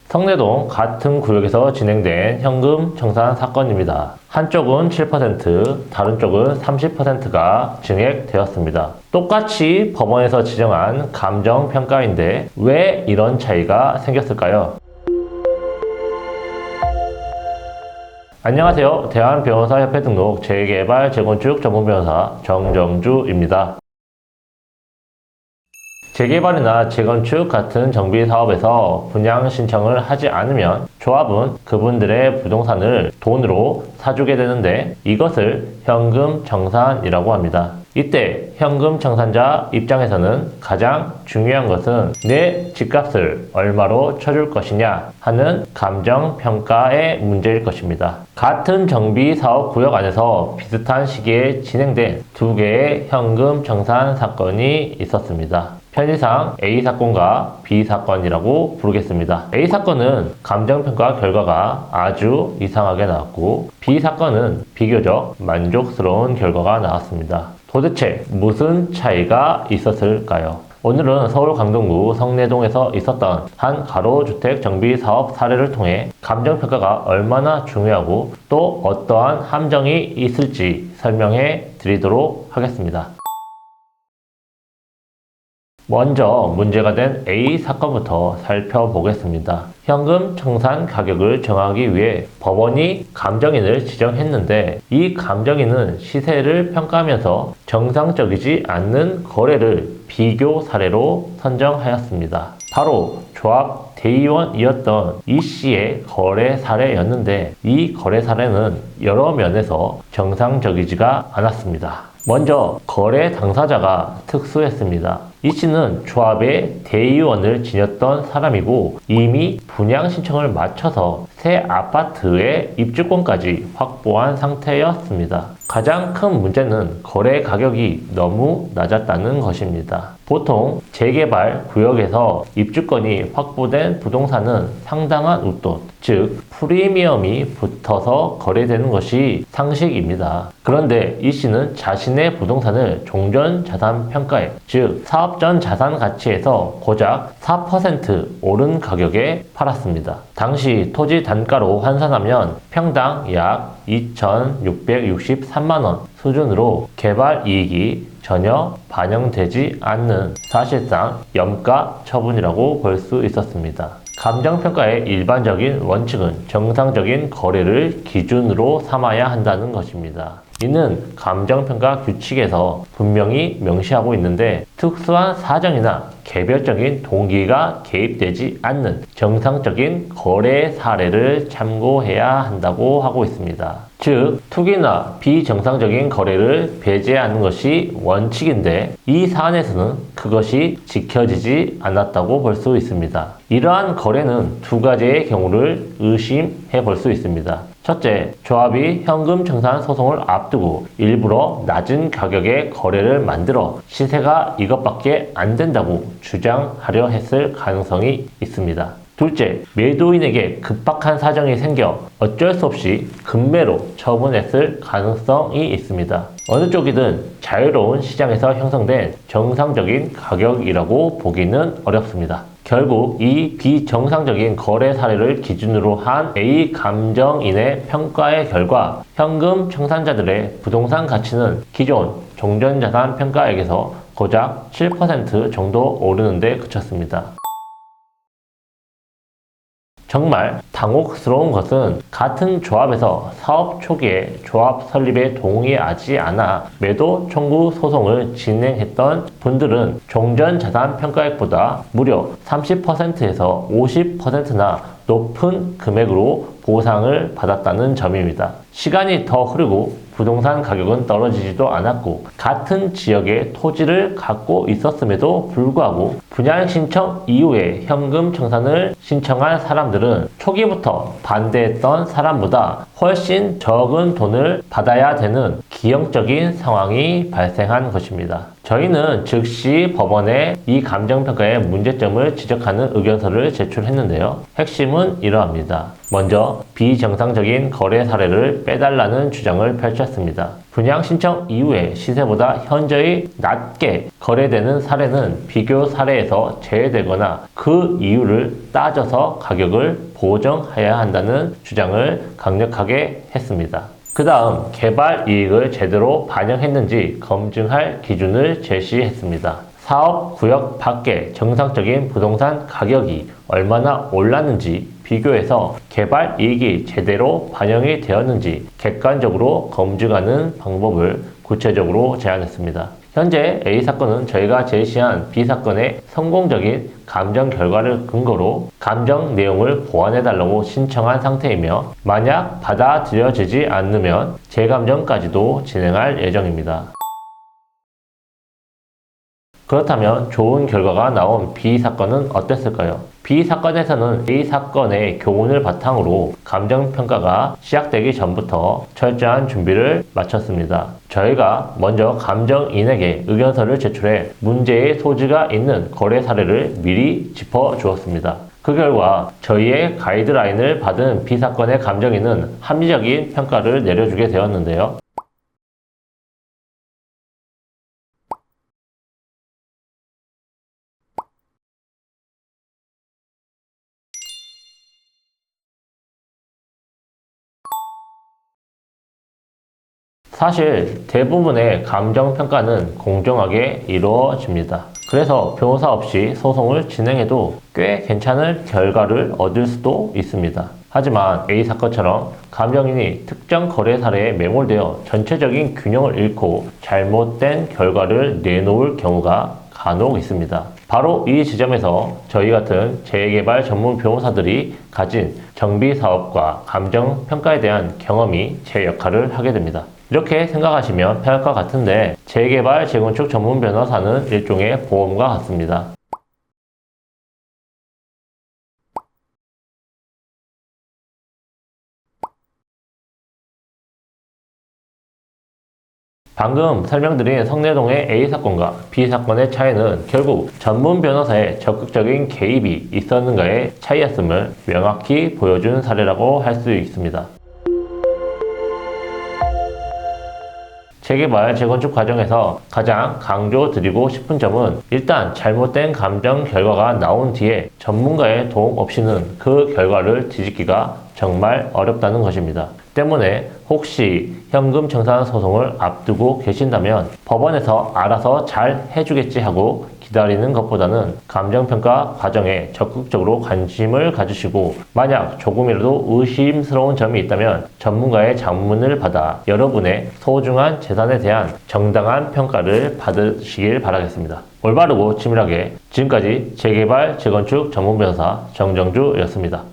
성내동 같은 구역에서 진행된 현금 청산 사건입니다. 한쪽은 7%, 다른 쪽은 30%가 증액되었습니다. 똑같이 법원에서 지정한 감정평가인데 왜 이런 차이가 생겼을까요? 안녕하세요. 대한변호사협회 등록 재개발 재건축 전문변호사 정정주입니다. 재개발이나 재건축 같은 정비 사업에서 분양 신청을 하지 않으면 조합은 그분들의 부동산을 돈으로 사주게 되는데 이것을 현금 청산이라고 합니다. 이때 현금 청산자 입장에서는 가장 중요한 것은 내 집값을 얼마로 쳐줄 것이냐 하는 감정평가의 문제일 것입니다. 같은 정비 사업 구역 안에서 비슷한 시기에 진행된 두 개의 현금 청산 사건이 있었습니다. 편의상 A사건과 B사건이라고 부르겠습니다. A사건은 감정평가 결과가 아주 이상하게 나왔고 B사건은 비교적 만족스러운 결과가 나왔습니다. 도대체 무슨 차이가 있었을까요? 오늘은 서울 강동구 성내동에서 있었던 한 가로주택 정비 사업 사례를 통해 감정평가가 얼마나 중요하고 또 어떠한 함정이 있을지 설명해 드리도록 하겠습니다. 먼저 문제가 된 A 사건부터 살펴보겠습니다. 현금 청산 가격을 정하기 위해 법원이 감정인을 지정했는데 이 감정인은 시세를 평가하면서 정상적이지 않는 거래를 비교 사례로 선정하였습니다. 바로 조합 대의원이었던 이 씨의 거래 사례였는데 이 거래 사례는 여러 면에서 정상적이지가 않았습니다. 먼저 거래 당사자가 특수했습니다. 이 씨는 조합의 대의원을 지녔던 사람이고 이미 분양 신청을 마쳐서 새 아파트의 입주권까지 확보한 상태였습니다. 가장 큰 문제는 거래 가격이 너무 낮았다는 것입니다. 보통 재개발 구역에서 입주권이 확보된 부동산은 상당한 웃돈, 즉 프리미엄이 붙어서 거래되는 것이 상식입니다. 그런데 이 씨는 자신의 부동산을 종전자산평가액, 즉 사업전 자산 가치에서 고작 4% 오른 가격에 팔았습니다. 당시 토지 단가로 환산하면 평당 약 2,663만원 수준으로 개발 이익이 전혀 반영되지 않는 사실상 염가 처분이라고 볼 수 있었습니다. 감정평가의 일반적인 원칙은 정상적인 거래를 기준으로 삼아야 한다는 것입니다. 이는 감정평가 규칙에서 분명히 명시하고 있는데 특수한 사정이나 개별적인 동기가 개입되지 않는 정상적인 거래 사례를 참고해야 한다고 하고 있습니다. 즉, 투기나 비정상적인 거래를 배제하는 것이 원칙인데 이 사안에서는 그것이 지켜지지 않았다고 볼 수 있습니다. 이러한 거래는 두 가지의 경우를 의심해 볼 수 있습니다. 첫째, 조합이 현금 청산 소송을 앞두고 일부러 낮은 가격의 거래를 만들어 시세가 이것밖에 안 된다고 주장하려 했을 가능성이 있습니다. 둘째, 매도인에게 급박한 사정이 생겨 어쩔 수 없이 급매로 처분했을 가능성이 있습니다. 어느 쪽이든 자유로운 시장에서 형성된 정상적인 가격이라고 보기는 어렵습니다. 결국 이 비정상적인 거래 사례를 기준으로 한 A 감정인의 평가의 결과 현금 청산자들의 부동산 가치는 기존 종전자산 평가액에서 고작 7% 정도 오르는 데 그쳤습니다. 정말 당혹스러운 것은 같은 조합에서 사업 초기에 조합 설립에 동의하지 않아 매도 청구 소송을 진행했던 분들은 종전자산 평가액보다 무려 30%에서 50%나 높은 금액으로 보상을 받았다는 점입니다. 시간이 더 흐르고 부동산 가격은 떨어지지도 않았고 같은 지역의 토지를 갖고 있었음에도 불구하고 분양 신청 이후에 현금 청산을 신청한 사람들은 초기부터 반대했던 사람보다 훨씬 적은 돈을 받아야 되는 기형적인 상황이 발생한 것입니다. 저희는 즉시 법원에 이 감정평가의 문제점을 지적하는 의견서를 제출했는데요. 핵심은 이러합니다. 먼저 비정상적인 거래 사례를 빼달라는 주장을 펼쳤습니다. 분양 신청 이후에 시세보다 현저히 낮게 거래되는 사례는 비교 사례에서 제외되거나 그 이유를 따져서 가격을 보정해야 한다는 주장을 강력하게 했습니다. 그 다음 개발 이익을 제대로 반영했는지 검증할 기준을 제시했습니다. 사업 구역 밖의 정상적인 부동산 가격이 얼마나 올랐는지 비교해서 개발 이익이 제대로 반영이 되었는지 객관적으로 검증하는 방법을 구체적으로 제안했습니다. 현재 A사건은 저희가 제시한 B사건의 성공적인 감정 결과를 근거로 감정 내용을 보완해달라고 신청한 상태이며 만약 받아들여지지 않으면 재감정까지도 진행할 예정입니다. 그렇다면 좋은 결과가 나온 B사건은 어땠을까요? B사건에서는 A사건의 교훈을 바탕으로 감정평가가 시작되기 전부터 철저한 준비를 마쳤습니다. 저희가 먼저 감정인에게 의견서를 제출해 문제의 소지가 있는 거래 사례를 미리 짚어주었습니다. 그 결과 저희의 가이드라인을 받은 B사건의 감정인은 합리적인 평가를 내려주게 되었는데요. 사실 대부분의 감정평가는 공정하게 이루어집니다. 그래서 변호사 없이 소송을 진행해도 꽤 괜찮은 결과를 얻을 수도 있습니다. 하지만 A사건처럼 감정인이 특정 거래 사례에 매몰되어 전체적인 균형을 잃고 잘못된 결과를 내놓을 경우가 간혹 있습니다. 바로 이 지점에서 저희 같은 재개발 전문 변호사들이 가진 정비사업과 감정평가에 대한 경험이 제 역할을 하게 됩니다. 이렇게 생각하시면 편할 것 같은데 재개발, 재건축 전문 변호사는 일종의 보험과 같습니다. 방금 설명드린 성내동의 A사건과 B사건의 차이는 결국 전문 변호사의 적극적인 개입이 있었는가의 차이였음을 명확히 보여준 사례라고 할 수 있습니다. 재개발, 재건축 과정에서 가장 강조드리고 싶은 점은 일단 잘못된 감정 결과가 나온 뒤에 전문가의 도움 없이는 그 결과를 뒤집기가 정말 어렵다는 것입니다. 때문에 혹시 현금 청산 소송을 앞두고 계신다면 법원에서 알아서 잘 해주겠지 하고 기다리는 것보다는 감정평가 과정에 적극적으로 관심을 가지시고 만약 조금이라도 의심스러운 점이 있다면 전문가의 장문을 받아 여러분의 소중한 재산에 대한 정당한 평가를 받으시길 바라겠습니다. 올바르고 치밀하게 지금까지 재개발, 재건축 전문 변호사 정정주였습니다.